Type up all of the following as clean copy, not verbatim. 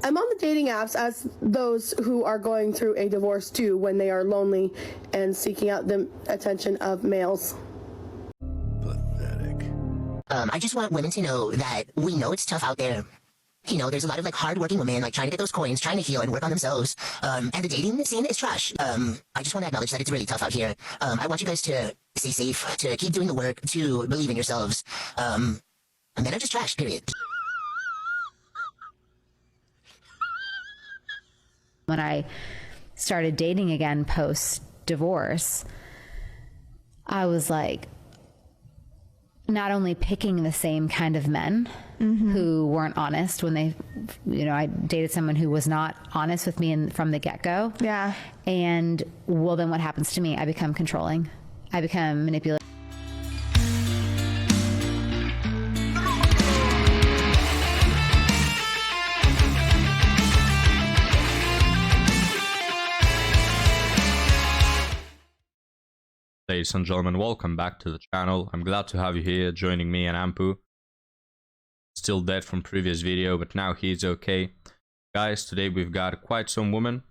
I'm on the dating apps as those who are going through a divorce do when they are lonely and seeking out the attention of males. Pathetic. I just want women to know that we know it's tough out there. You know, there's a lot of like hardworking women like trying to get those coins, trying to heal and work on themselves. And the dating scene is trash. I just want to acknowledge that it's really tough out here. I want you guys to stay safe, to keep doing the work, to believe in yourselves. And men are just trash, period. When I started dating again post-divorce, I was like, not only picking the same kind of men who weren't honest when they, you know, I dated someone who was not honest with me from the get-go. Yeah. And well, then what happens to me? I become controlling. I become manipulative. Ladies and gentlemen, welcome back to the channel. I'm glad to have you here joining me and Ampu. Still dead from previous video, but now he's okay. Guys, today we've got quite some women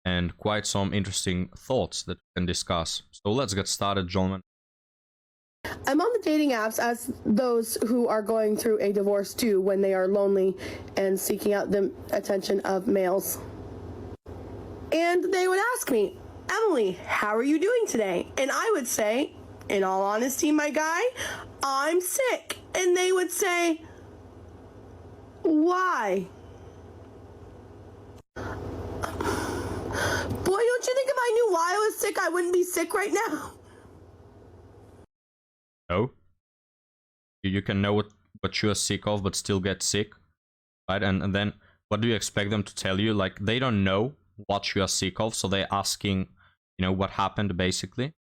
and quite some interesting thoughts that we can discuss. So let's get started, gentlemen. I'm on the dating apps as those who are going through a divorce do when they are lonely and seeking out the attention of males. And they would ask me, Emily, how are you doing today? And I would say, in all honesty, my guy, I'm sick. And they would say, why? Boy, don't you think if I knew why I was sick, I wouldn't be sick right now? No. You can know what you're sick of, but still get sick, right? And then what do you expect them to tell you? Like, they don't know what you are sick of, so they're asking, you know, what happened, basically. I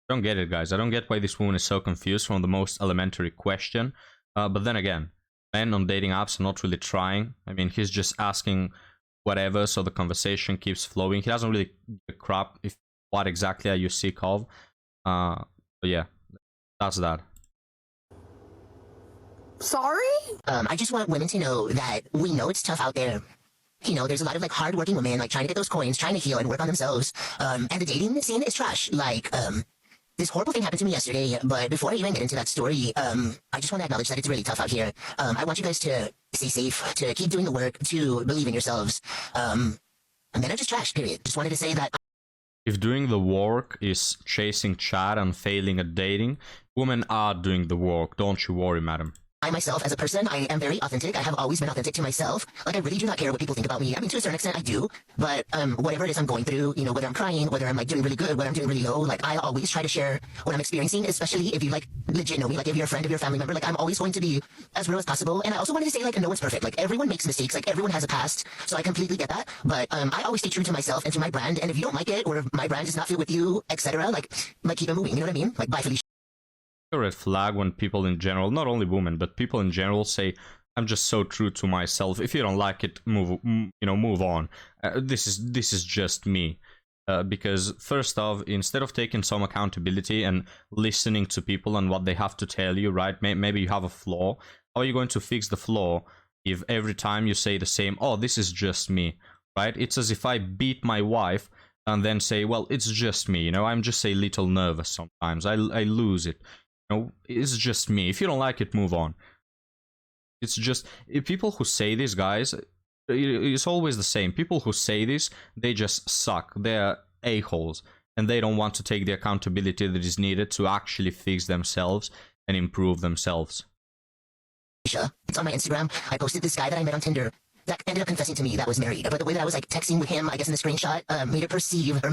don't get it, guys. I don't get why this woman is so confused from the most elementary question. But then again, men on dating apps are not really trying. I mean, he's just asking whatever, so the conversation keeps flowing. He doesn't really give a crap if what exactly are you sick of. But yeah, that's that. Sorry? I just want women to know that we know it's tough out there. You know, there's a lot of like hardworking women like trying to get those coins, trying to heal and work on themselves. And the dating scene is trash. Like, this horrible thing happened to me yesterday, but before I even get into that story, I just want to acknowledge that it's really tough out here. I want you guys to stay safe, to keep doing the work, to believe in yourselves. And men are just trash, period. Just wanted to say that. If doing the work is chasing chat and failing at dating, women are doing the work. Don't you worry, madam. I myself, as a person, I am very authentic. I have always been authentic to myself. Like, I really do not care what people think about me. I mean, to a certain extent, I do. But whatever it is I'm going through, you know, whether I'm crying, whether I'm like doing really good, whether I'm doing really low, like, I always try to share what I'm experiencing, especially if you like legit know me, like if you're a friend, if you're a family member, like I'm always going to be as real as possible. And I also wanted to say, like, no one's perfect. Like, everyone makes mistakes. Like, everyone has a past. So I completely get that. But I always stay true to myself and to my brand. And if you don't like it, or if my brand does not fit with you, etc., like keep it moving. You know what I mean? Like, bye, Felicia. A red flag when people in general, not only women, but people in general say, I'm just so true to myself. If you don't like it, move on. This is just me. Because first off, instead of taking some accountability and listening to people and what they have to tell you, right? Maybe you have a flaw. How are you going to fix the flaw if every time you say the same, oh, this is just me, right? It's as if I beat my wife and then say, well, it's just me, you know, I'm just a little nervous sometimes. I lose it. No, it's just me. If you don't like it, move on. It's just people who say this, guys, it's always the same. People who say this, they just suck. They're a-holes, and they don't want to take the accountability that is needed to actually fix themselves and improve themselves. It's on my Instagram. I posted this guy that I met on Tinder that ended up confessing to me that was married. But the way that I was like texting with him, I guess in the screenshot, made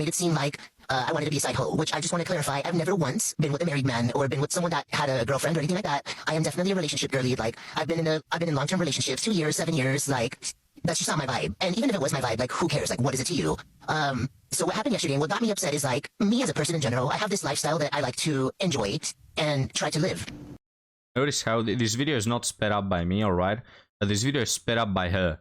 it seem like I wanted to be a side hoe, which I just want to clarify. I've never once been with a married man or been with someone that had a girlfriend or anything like that. I am definitely a relationship girly. Like, I've been in long-term relationships, 2 years, 7 years. Like, that's just not my vibe. And even if it was my vibe, like, who cares? Like, what is it to you? So what happened yesterday and what got me upset is, like, me as a person in general, I have this lifestyle that I like to enjoy and try to live. Notice how this video is not sped up by me, alright? This video is sped up by her.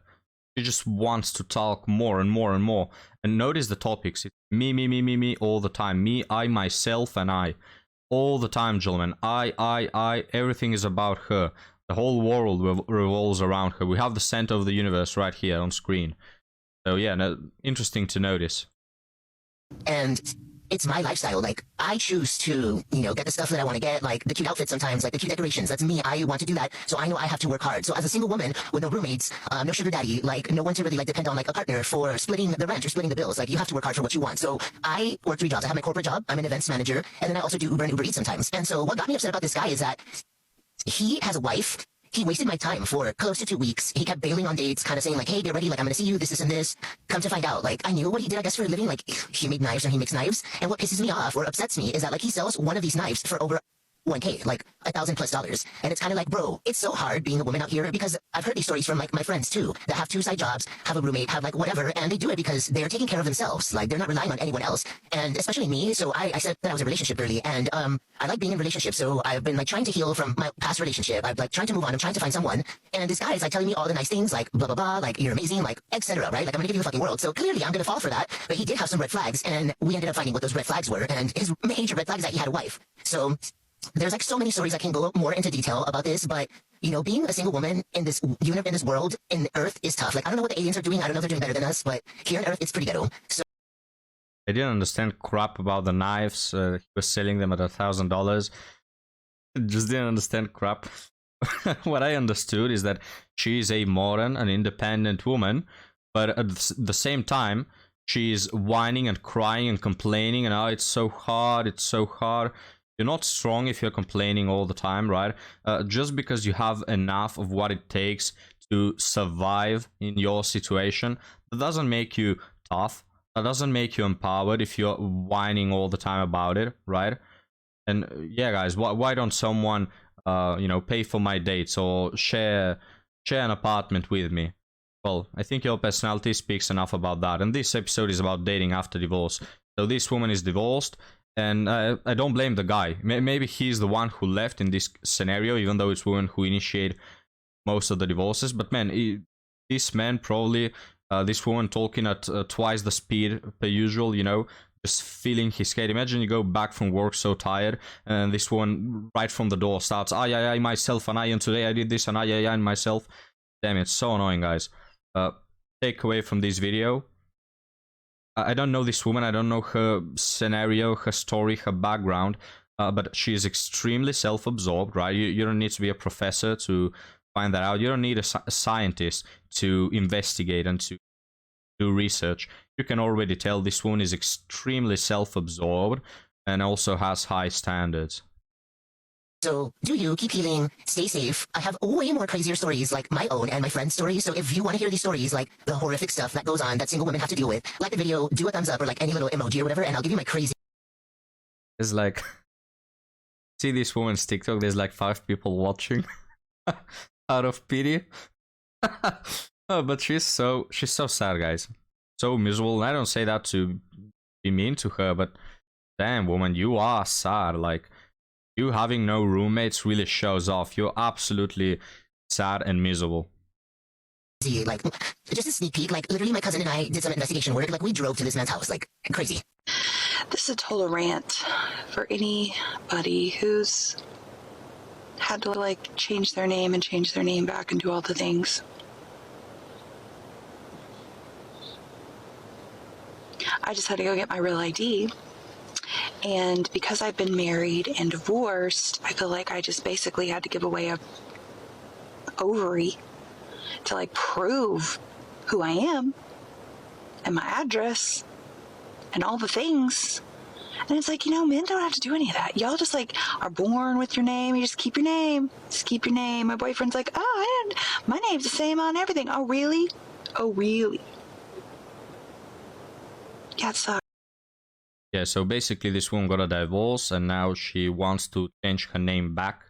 She just wants to talk more and more and more. And notice the topics. It's me all the time. Me, I, myself, and I. All the time, gentlemen. I. Everything is about her. The whole world revolves around her. We have the center of the universe right here on screen. So yeah, no, interesting to notice. And it's my lifestyle. Like, I choose to, get the stuff that I want to get, like the cute outfits sometimes, like the cute decorations. That's me. I want to do that. So I know I have to work hard. So as a single woman with no roommates, no sugar daddy, like no one to really like depend on like a partner for splitting the rent or splitting the bills. Like, you have to work hard for what you want. So I work 3 jobs. I have my corporate job. I'm an events manager. And then I also do Uber and Uber Eats sometimes. And so what got me upset about this guy is that he has a wife. He wasted my time for close to 2 weeks. He kept bailing on dates, kind of saying like, hey, get ready, like I'm gonna see you, this and this. Come to find out, like, I knew what he did, I guess, for a living. Like, he made knives and he makes knives. And what pisses me off or upsets me is that like he sells one of these knives for over $1K, like $1,000+. And it's kind of like, bro, it's so hard being a woman out here, because I've heard these stories from like my friends too, that have 2 side jobs, have a roommate, have like whatever, and they do it because they're taking care of themselves. Like, they're not relying on anyone else. And especially me, so I said that I was in a relationship early, and I like being in relationships, so I've been like trying to heal from my past relationship. I've like trying to move on, I'm trying to find someone, and this guy is like telling me all the nice things, like blah blah blah, like you're amazing, like etc. Right? Like, I'm gonna give you the fucking world. So clearly I'm gonna fall for that. But he did have some red flags, and we ended up finding what those red flags were. And his major red flag is that he had a wife. So there's like so many stories I can go more into detail about this, but being a single woman in this in this world, in Earth, is tough. Like, I don't know what the aliens are doing. I don't know if they're doing better than us, but here on Earth, it's pretty ghetto. So I didn't understand crap about the knives. He was selling them at $1,000. Just didn't understand crap. What I understood is that she is a modern and independent woman, but at the same time, she's whining and crying and complaining, and oh, it's so hard, it's so hard. You're not strong if you're complaining all the time, right? Just because you have enough of what it takes to survive in your situation, that doesn't make you tough. That doesn't make you empowered if you're whining all the time about it, right? And yeah, guys, why don't someone, pay for my dates or share an apartment with me? Well, I think your personality speaks enough about that. And this episode is about dating after divorce. So this woman is divorced. And I don't blame the guy. Maybe he's the one who left in this scenario, even though it's women who initiate most of the divorces. But man, this man probably, this woman talking at twice the speed per usual, just feeling his head. Imagine you go back from work so tired, and this woman right from the door starts, I myself, and today I did this, and and myself. Damn, it's so annoying, guys. Takeaway from this video. I don't know this woman, I don't know her scenario, her story, her background, but she is extremely self-absorbed, right? You don't need to be a professor to find that out. You don't need a scientist to investigate and to do research. You can already tell this woman is extremely self-absorbed and also has high standards. So, do you keep healing, stay safe. I have way more crazier stories like my own and my friend's stories. So if you want to hear these stories, like the horrific stuff that goes on that single women have to deal with, like the video, do a thumbs up or like any little emoji or whatever, and I'll give you my crazy. It's like, see this woman's TikTok, there's like 5 people watching out of pity. Oh, but she's so sad, guys. So miserable. And I don't say that to be mean to her, but damn, woman, you are sad. Like, you having no roommates really shows off. You're absolutely sad and miserable. Like, just a sneak peek, like, literally my cousin and I did some investigation work. Like, we drove to this man's house, like, crazy. This is a total rant for anybody who's had to, like, change their name and change their name back and do all the things. I just had to go get my real ID. And because I've been married and divorced, I feel like I just basically had to give away a ovary to like prove who I am and my address and all the things. And it's like, men don't have to do any of that. Y'all just like are born with your name. You just keep your name. Just keep your name. My boyfriend's like, my name's the same on everything. Oh, really? Oh, really? Yeah, it sucks. Yeah, so basically this woman got a divorce and now she wants to change her name back.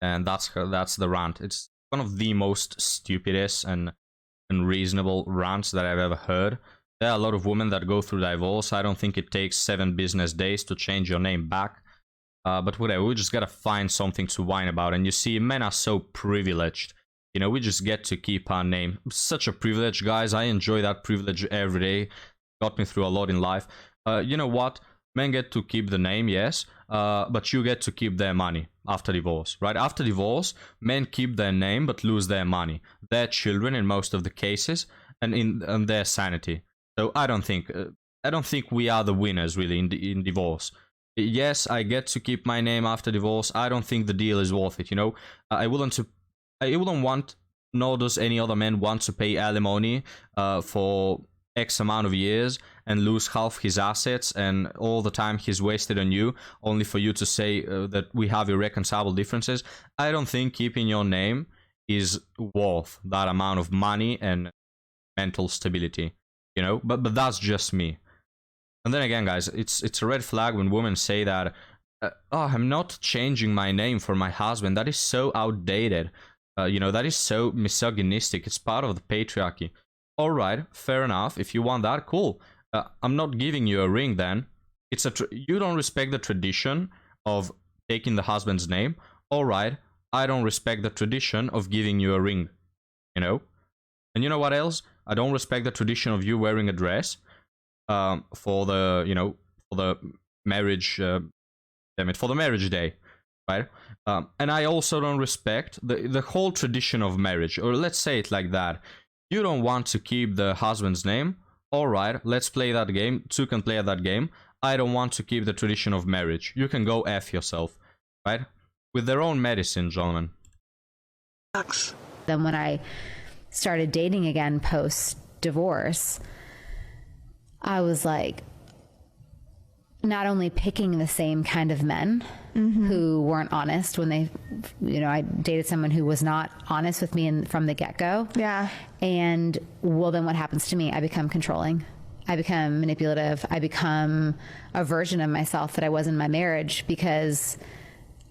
And that's the rant. It's one of the most stupidest and unreasonable rants that I've ever heard. There are a lot of women that go through divorce. I don't think it takes 7 business days to change your name back. But whatever, we just gotta find something to whine about. And you see, men are so privileged. We just get to keep our name. Such a privilege, guys. I enjoy that privilege every day. Got me through a lot in life. You know what? Men get to keep the name, yes, but you get to keep their money after divorce, right? After divorce, men keep their name but lose their money, their children in most of the cases, and their sanity. So I don't think we are the winners really in divorce. Yes, I get to keep my name after divorce. I don't think the deal is worth it. You know, I wouldn't want, nor does any other man want to pay alimony for X amount of years and lose half his assets and all the time he's wasted on you, only for you to say that we have irreconcilable differences. I don't think keeping your name is worth that amount of money and mental stability, you know. But that's just me. And then again, guys, it's a red flag when women say that, oh, I'm not changing my name for my husband. That is so outdated. You know, that is so misogynistic. It's part of the patriarchy. All right, fair enough. If you want that, cool. I'm not giving you a ring then. You don't respect the tradition of taking the husband's name. All right, I don't respect the tradition of giving you a ring, you know? And you know what else? I don't respect the tradition of you wearing a dress for the marriage, for the marriage day, right? And I also don't respect the whole tradition of marriage, or let's say it like that. You don't want to keep the husband's name. All right, let's play that game. Two can play that game. I don't want to keep the tradition of marriage. You can go F yourself, right? With their own medicine, gentlemen. Sucks. Then when I started dating again post-divorce, I was like, not only picking the same kind of men who weren't honest when they, I dated someone who was not honest with me from the get-go. Yeah. And well, then what happens to me? I become controlling. I become manipulative. I become a version of myself that I was in my marriage because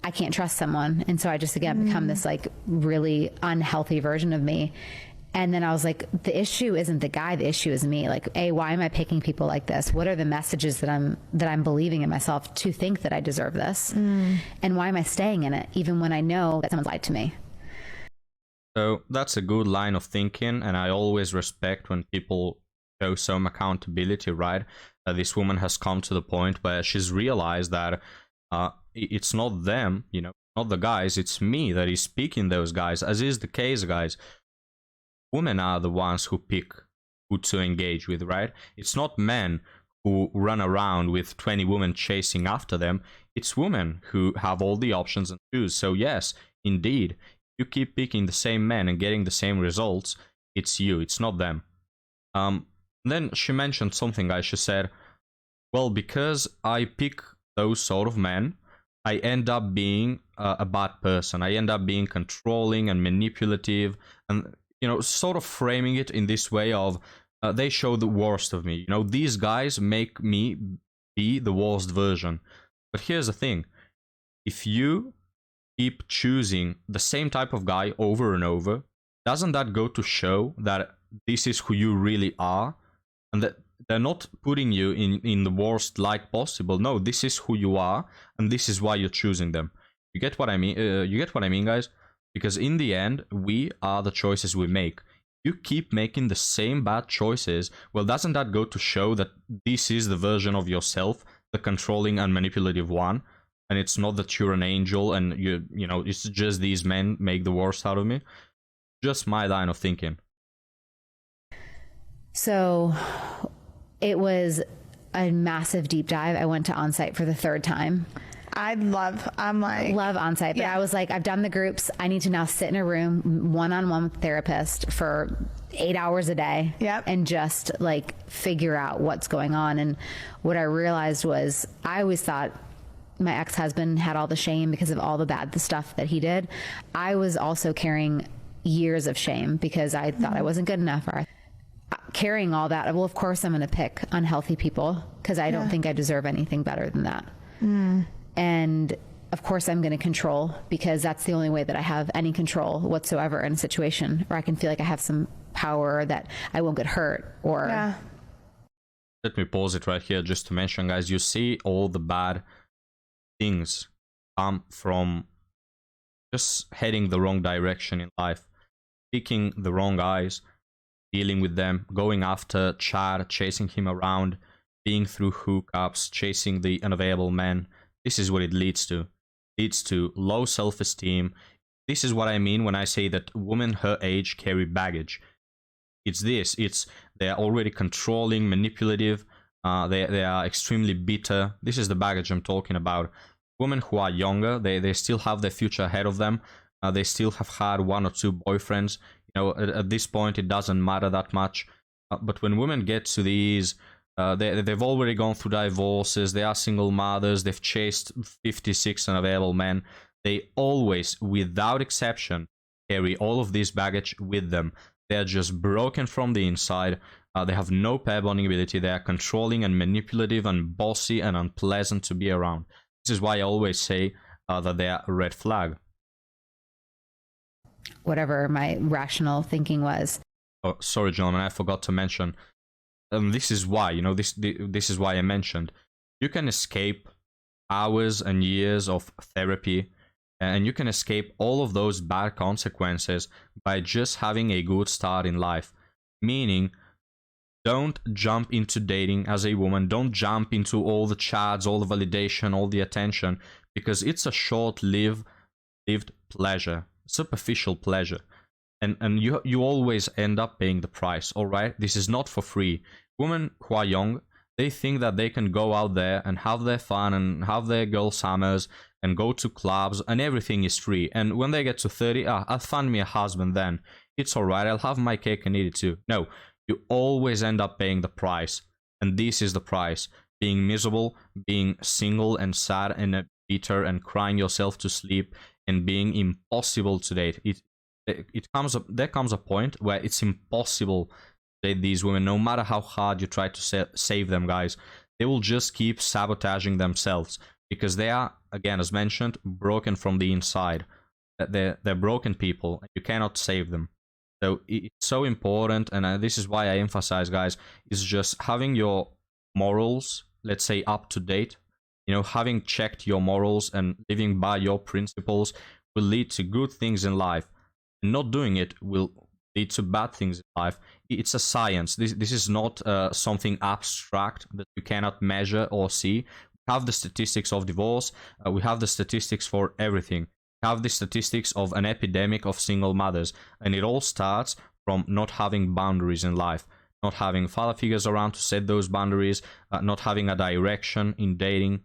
I can't trust someone. And so I just, again, become this like really unhealthy version of me. And then I was like, the issue isn't the guy, the issue is me. Like, why am I picking people like this? What are the messages that I'm believing in myself to think that I deserve this? And why am I staying in it, even when I know that someone's lied to me? So that's a good line of thinking, and I always respect when people show some accountability, right? This woman has come to the point where she's realized that it's not them, not the guys, it's me that is picking those guys, as is the case, guys. Women are the ones who pick who to engage with, right? It's not men who run around with 20 women chasing after them. It's women who have all the options and choose. So yes, indeed, you keep picking the same men and getting the same results. It's you, it's not them. Then she mentioned something, guys. She said, well, because I pick those sort of men, I end up being a bad person. I end up being controlling and manipulative and sort of framing it in this way of they show the worst of me. These guys make me be the worst version. But here's the thing. If you keep choosing the same type of guy over and over, doesn't that go to show that this is who you really are? And that they're not putting you in the worst light possible. No, this is who you are, and this is why you're choosing them. You get what I mean? You get what I mean, guys? Because in the end, we are the choices we make. You keep making the same bad choices. Well, doesn't that go to show that this is the version of yourself, the controlling and manipulative one? And it's not that you're an angel and it's just these men make the worst out of me? Just my line of thinking. So it was a massive deep dive. I went to On-Site for the third time. Love On-Site, but yeah. I was like, I've done the groups. I need to now sit in a room one-on-one with a therapist for 8 hours a day. Yep. And just like figure out what's going on. And what I realized was I always thought my ex-husband had all the shame because of all the bad stuff that he did. I was also carrying years of shame because I thought I wasn't good enough, or carrying all that. Well, of course I'm going to pick unhealthy people because I don't think I deserve anything better than that. And of course I'm going to control because that's the only way that I have any control whatsoever in a situation where I can feel like I have some power, that I won't get hurt or... Yeah. Let me pause it right here just to mention, guys, you see all the bad things come from just heading the wrong direction in life, picking the wrong guys, dealing with them, going after Chad, chasing him around, being through hookups, chasing the unavailable man. This is what it leads to. Leads to low self-esteem. This is what I mean when I say that women her age carry baggage. It's this. It's they are already controlling, manipulative. They are extremely bitter. This is the baggage I'm talking about. Women who are younger, they still have their future ahead of them. They still have had 1 or 2 boyfriends. You know, at this point, it doesn't matter that much. But when women get to these, they've already gone through divorces. They are single mothers. They've chased 56 unavailable men. They always, without exception, carry all of this baggage with them. They are just broken from the inside. They have no pair bonding ability. They are controlling and manipulative and bossy and unpleasant to be around. This is why I always say that they are a red flag. Whatever my rational thinking was. Oh, sorry, gentlemen, I forgot to mention. This is why, you know, this is why I mentioned. You can escape hours and years of therapy, and you can escape all of those bad consequences by just having a good start in life. Meaning, don't jump into dating as a woman. Don't jump into all the chats, all the validation, all the attention, because it's a short-lived pleasure, superficial pleasure. And you always end up paying the price, all right? This is not for free. Women who are young, they think that they can go out there and have their fun and have their girl summers and go to clubs and everything is free. And when they get to 30, I'll find me a husband then. It's all right, I'll have my cake and eat it too. No, you always end up paying the price. And this is the price. Being miserable, being single and sad and bitter and crying yourself to sleep and being impossible to date. There comes a point where it's impossible to date these women, no matter how hard you try to save them, guys. They will just keep sabotaging themselves because they are, again, as mentioned, broken from the inside. They're broken people, and you cannot save them. So it's so important, and this is why I emphasize, guys, is just having your morals, let's say, up to date. You know, having checked your morals and living by your principles will lead to good things in life. Not doing it will lead to bad things in life. It's a science. This is not something abstract that you cannot measure or see. We have the statistics of divorce. We have the statistics for everything. We have the statistics of an epidemic of single mothers. And it all starts from not having boundaries in life. Not having father figures around to set those boundaries. Not having a direction in dating.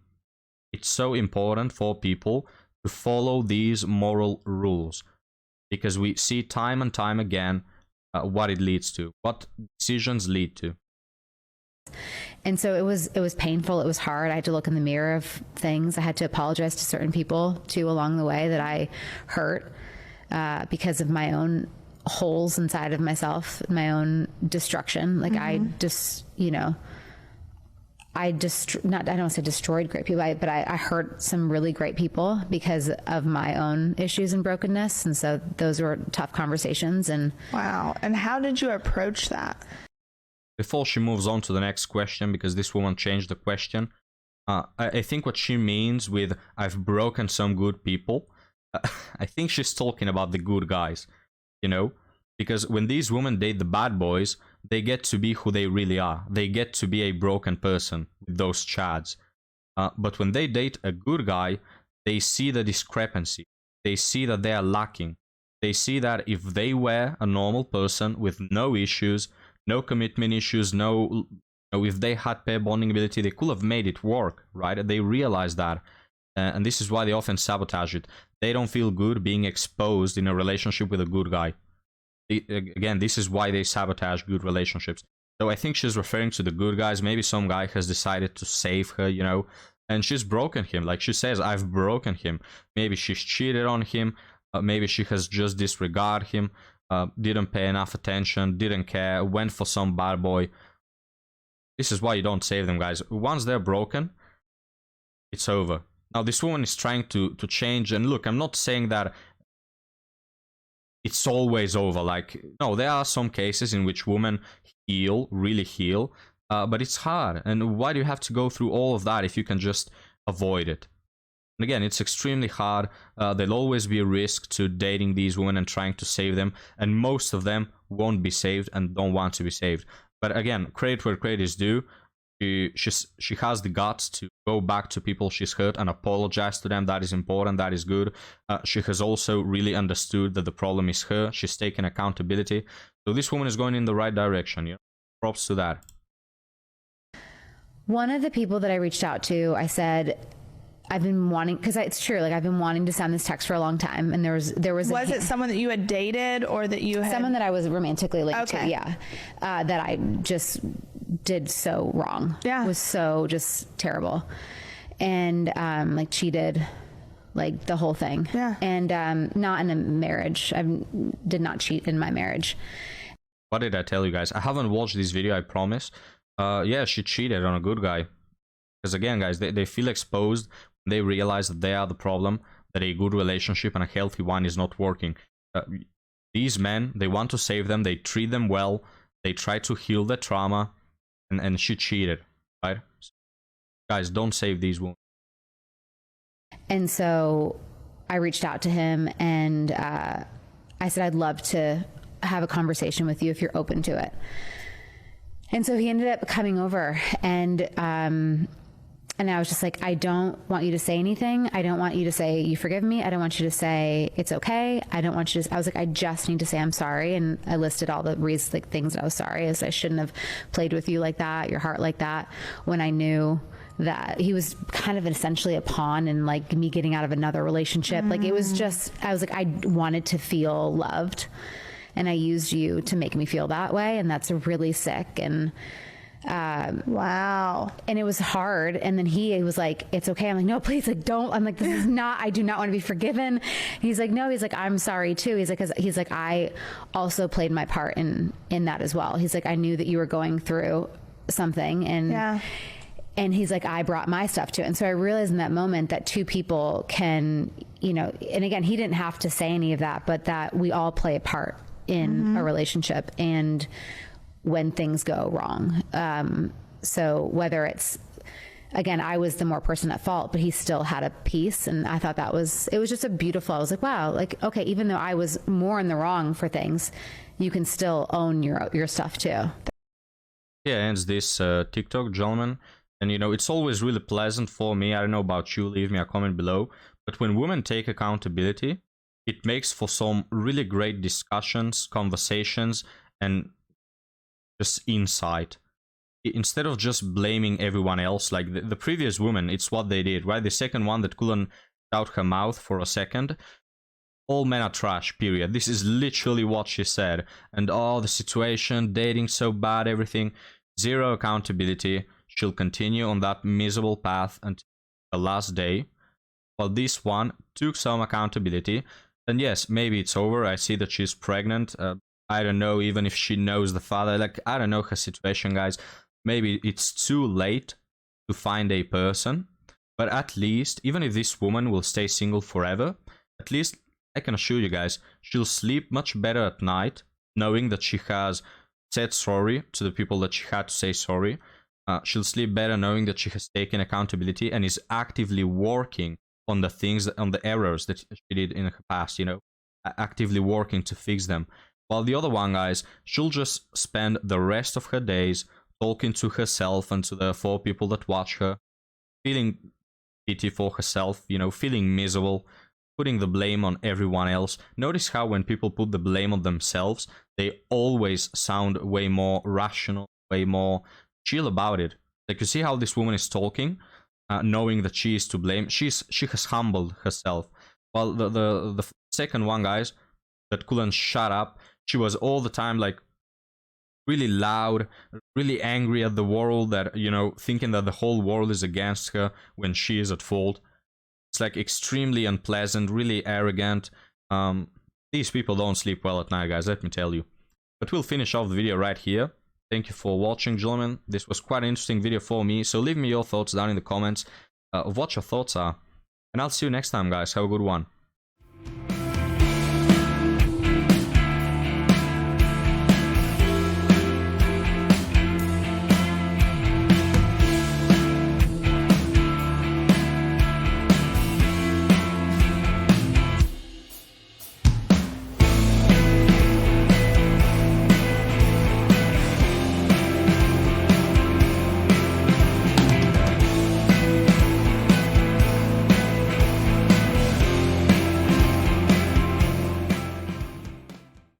It's so important for people to follow these moral rules. Because we see time and time again what it leads to, what decisions lead to. And so it was painful. It was hard. I had to look in the mirror of things. I had to apologize to certain people too along the way that I hurt because of my own holes inside of myself, my own destruction. Like I just, you know, I don't want to say destroyed great people, but I hurt some really great people because of my own issues and brokenness. And so those were tough conversations. And wow. And how did you approach that? Before she moves on to the next question, because this woman changed the question, I think what she means with I've broken some good people, I think she's talking about the good guys, you know? Because when these women date the bad boys, they get to be who they really are. They get to be a broken person with those chads. But when they date a good guy, they see the discrepancy. They see that they are lacking. They see that if they were a normal person with no issues, no commitment issues, if they had pair bonding ability, they could have made it work, right? They realize that. And this is why they often sabotage it. They don't feel good being exposed in a relationship with a good guy. Again, this is why they sabotage good relationships. So I think she's referring to the good guys. Maybe some guy has decided to save her, you know, and she's broken him. Like she says, I've broken him. Maybe she's cheated on him. Maybe she has just disregarded him, didn't pay enough attention, didn't care, went for some bad boy. This is why you don't save them, guys. Once they're broken, it's over. Now, this woman is trying to change. And look, I'm not saying that it's always over. Like, no, there are some cases in which women heal, really heal, but it's hard. And why do you have to go through all of that if you can just avoid it? And again, it's extremely hard. There'll always be a risk to dating these women and trying to save them. And most of them won't be saved and don't want to be saved. But again, credit where credit is due. she has the guts to go back to people she's hurt and apologize to them. That is important. That is good. She has also really understood that the problem is her. She's taken accountability. So this woman is going in the right direction. You know? Props to that. One of the people that I reached out to, I said, I've been wanting, because it's true, like I've been wanting to send this text for a long time, and there was Was it someone that you had dated or that you had? someone that I was romantically linked to, Okay. yeah, that I just did so wrong. Yeah. Was so just terrible, and like cheated, like the whole thing. Yeah. And not in a marriage. I did not cheat in my marriage. What did I tell you guys? I haven't watched this video, I promise. Yeah, she cheated on a good guy. Because again, guys, they feel exposed. They realize that they are the problem, that a good relationship and a healthy one is not working. These men, they want to save them. They treat them well. They try to heal their trauma. And she cheated, right? So, guys, don't save these women. And so I reached out to him, and I said, I'd love to have a conversation with you if you're open to it. And so he ended up coming over, and I was just like, I don't want you to say anything. I don't want you to say you forgive me. I don't want you to say it's okay. I don't want you to. I was like, I just need to say I'm sorry. And I listed all the reasons, like things that I was sorry, as I shouldn't have played with you like that, your heart like that, when I knew that he was kind of essentially a pawn in like me getting out of another relationship. Like it was just, I was like, I wanted to feel loved, and I used you to make me feel that way. And that's really sick. And Wow. and it was hard. And then he was like, it's okay. I'm like, no, please, like, don't. I'm like, this is not, I do not want to be forgiven. He's like, no, he's like, I'm sorry too. He's like, I also played my part in that as well. He's like, I knew that you were going through something, and Yeah. and he's like, I brought my stuff to it. And so I realized in that moment that two people can, you know, and again, he didn't have to say any of that, but that we all play a part in a relationship and when things go wrong. So whether it's, again, I was the more person at fault, but he still had a piece. And I thought it was just a beautiful, I was like, wow, like, okay, even though I was more in the wrong for things, you can still own your stuff too. Yeah, ends this TikTok, gentlemen. And you know, it's always really pleasant for me. I don't know about you, leave me a comment below. But when women take accountability, it makes for some really great discussions, conversations, and just insight. Instead of just blaming everyone else, like the previous woman, it's what they did, right? The second one that couldn't out her mouth for a second. All men are trash, period. This is literally what she said. And oh, the situation, dating so bad, everything. Zero accountability. She'll continue on that miserable path until the last day. While this one took some accountability. And yes, maybe it's over. I see that she's pregnant. I don't know even if she knows the father. Like, I don't know her situation, guys. Maybe it's too late to find a person. But at least, even if this woman will stay single forever, at least I can assure you guys, she'll sleep much better at night, knowing that she has said sorry to the people that she had to say sorry. She'll sleep better knowing that she has taken accountability and is actively working on the things, on the errors that she did in her past, you know, actively working to fix them. While the other one, guys, she'll just spend the rest of her days talking to herself and to the 4 people that watch her, feeling pity for herself, you know, feeling miserable, putting the blame on everyone else. Notice how when people put the blame on themselves, they always sound way more rational, way more chill about it. Like, you see how this woman is talking, knowing that she is to blame. She has humbled herself. While the second one, guys, that couldn't shut up, she was all the time like really loud, really angry at the world, that, you know, thinking that the whole world is against her when she is at fault. It's like extremely unpleasant, really arrogant. These people don't sleep well at night, guys, let me tell you. But we'll finish off the video right here. Thank you for watching, gentlemen. This was quite an interesting video for me, so leave me your thoughts down in the comments of what your thoughts are. And I'll see you next time, guys. Have a good one.